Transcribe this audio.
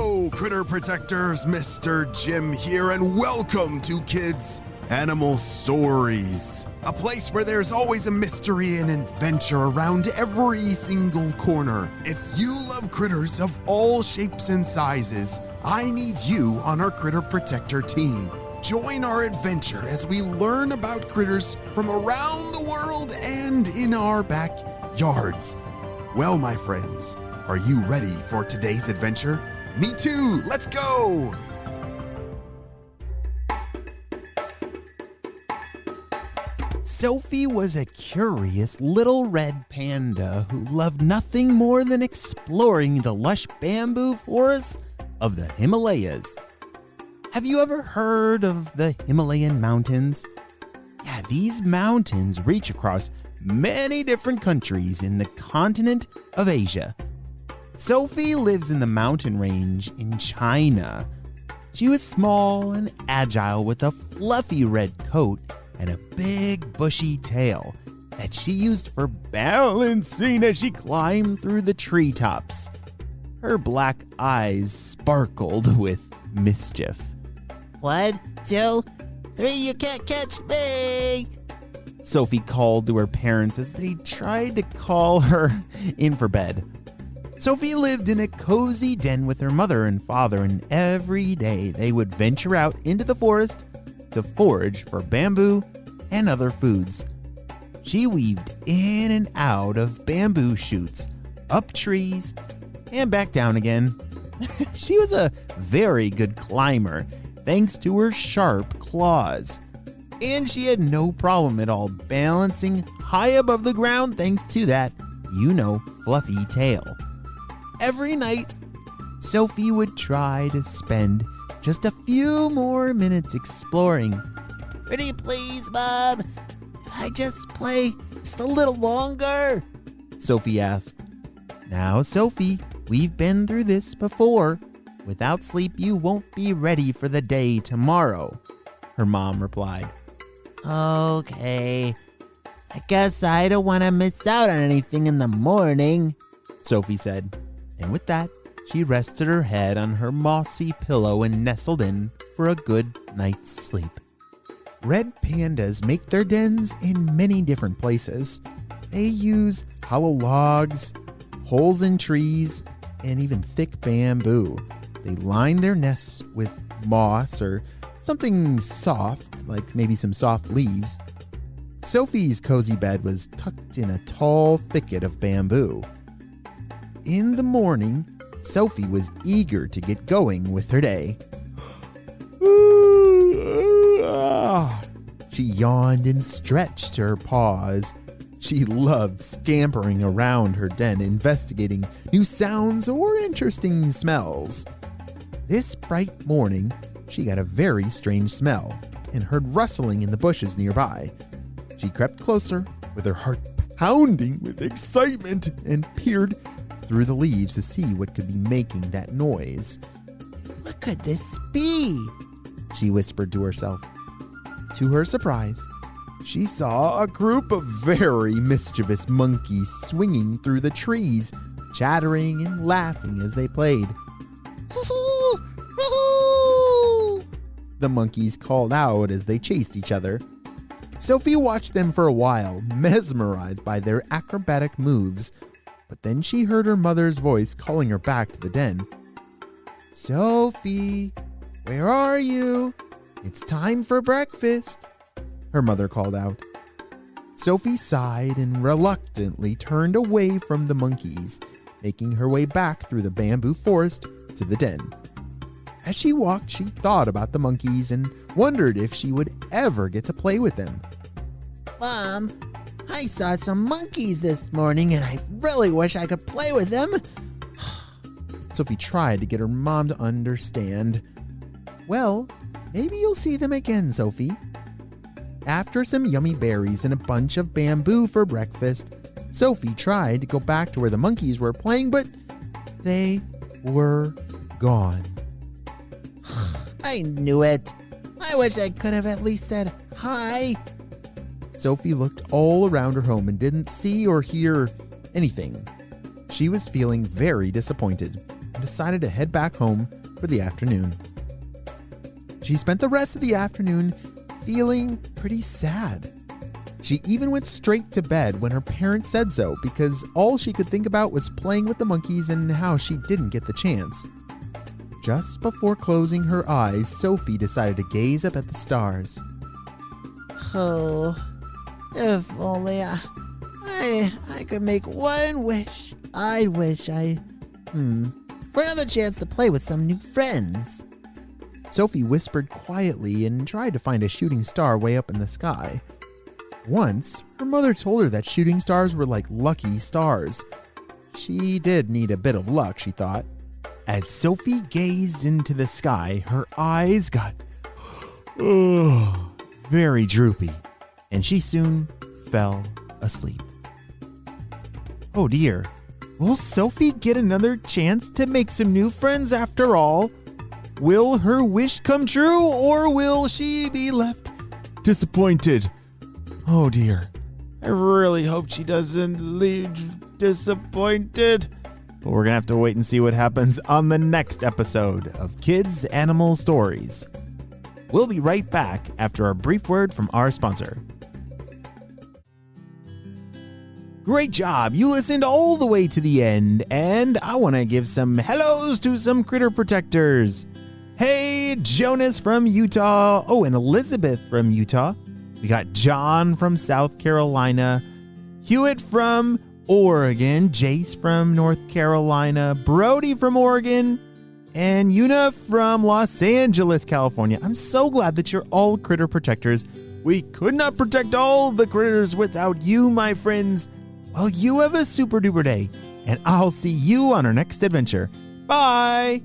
Hello, critter protectors. Mr. Jim here, and welcome to Kids Animal Stories, a place where there's always a mystery and adventure around every single corner. If you love critters of all shapes and sizes, I need you on our Critter Protector team. Join our adventure as we learn about critters from around the world and in our backyards. Well, my friends, are you ready for today's adventure? Me too, let's go! Sophie was a curious little red panda who loved nothing more than exploring the lush bamboo forests of the Himalayas. Have you ever heard of the Himalayan mountains? Yeah, these mountains reach across many different countries in the continent of Asia. Sophie lives in the mountain range in China. She was small and agile with a fluffy red coat and a big bushy tail that she used for balancing as she climbed through the treetops. Her black eyes sparkled with mischief. 1, 2, 3, you can't catch me! Sophie called to her parents as they tried to call her in for bed. Sophie lived in a cozy den with her mother and father, and every day they would venture out into the forest to forage for bamboo and other foods. She weaved in and out of bamboo shoots, up trees, and back down again. She was a very good climber, thanks to her sharp claws. And she had no problem at all balancing high above the ground thanks to that, fluffy tail. Every night, Sophie would try to spend just a few more minutes exploring. Pretty please, Mom. Can I just play just a little longer? Sophie asked. Now, Sophie, we've been through this before. Without sleep, you won't be ready for the day tomorrow, her mom replied. Okay. I guess I don't want to miss out on anything in the morning, Sophie said. And with that, she rested her head on her mossy pillow and nestled in for a good night's sleep. Red pandas make their dens in many different places. They use hollow logs, holes in trees, and even thick bamboo. They line their nests with moss or something soft, like maybe some soft leaves. Sophie's cozy bed was tucked in a tall thicket of bamboo. In the morning, Sophie was eager to get going with her day. She yawned and stretched her paws. She loved scampering around her den, investigating new sounds or interesting smells. This bright morning, she got a very strange smell and heard rustling in the bushes nearby. She crept closer, with her heart pounding with excitement, and peered through the leaves to see what could be making that noise. What could this be? She whispered to herself. To her surprise, she saw a group of very mischievous monkeys swinging through the trees, chattering and laughing as they played. The monkeys called out as they chased each other. Sophie watched them for a while, mesmerized by their acrobatic moves, but then she heard her mother's voice calling her back to the den. Sophie, where are you? It's time for breakfast, her mother called out. Sophie sighed and reluctantly turned away from the monkeys, making her way back through the bamboo forest to the den. As she walked, she thought about the monkeys and wondered if she would ever get to play with them. Mom, I saw some monkeys this morning and I really wish I could play with them. Sophie tried to get her mom to understand. Well, maybe you'll see them again, Sophie. After some yummy berries and a bunch of bamboo for breakfast, Sophie tried to go back to where the monkeys were playing, but they were gone. I knew it. I wish I could have at least said hi. Sophie looked all around her home and didn't see or hear anything. She was feeling very disappointed. decided to head back home for the afternoon. She spent the rest of the afternoon feeling pretty sad. She even went straight to bed when her parents said so because all she could think about was playing with the monkeys and how she didn't get the chance. Just before closing her eyes, Sophie decided to gaze up at the stars. Oh, if only I could make one wish. I'd wish for another chance to play with some new friends. Sophie whispered quietly and tried to find a shooting star way up in the sky. Once, her mother told her that shooting stars were like lucky stars. She did need a bit of luck, she thought. As Sophie gazed into the sky, her eyes got very droopy, and she soon fell asleep. Oh dear, will Sophie get another chance to make some new friends after all? Will her wish come true, or will she be left disappointed? Oh dear, I really hope she doesn't leave disappointed. But we're gonna have to wait and see what happens on the next episode of Kids Animal Stories. We'll be right back after a brief word from our sponsor. Great job! You listened all the way to the end, and I want to give some hellos to some critter protectors. Hey, Jonas from Utah. Oh, and Elizabeth from Utah. We got John from South Carolina, Hewitt from Oregon, Jace from North Carolina, Brody from Oregon, and Una from Los Angeles, California. I'm so glad that you're all critter protectors. We could not protect all the critters without you, my friends. Well, you have a super duper day, and I'll see you on our next adventure. Bye!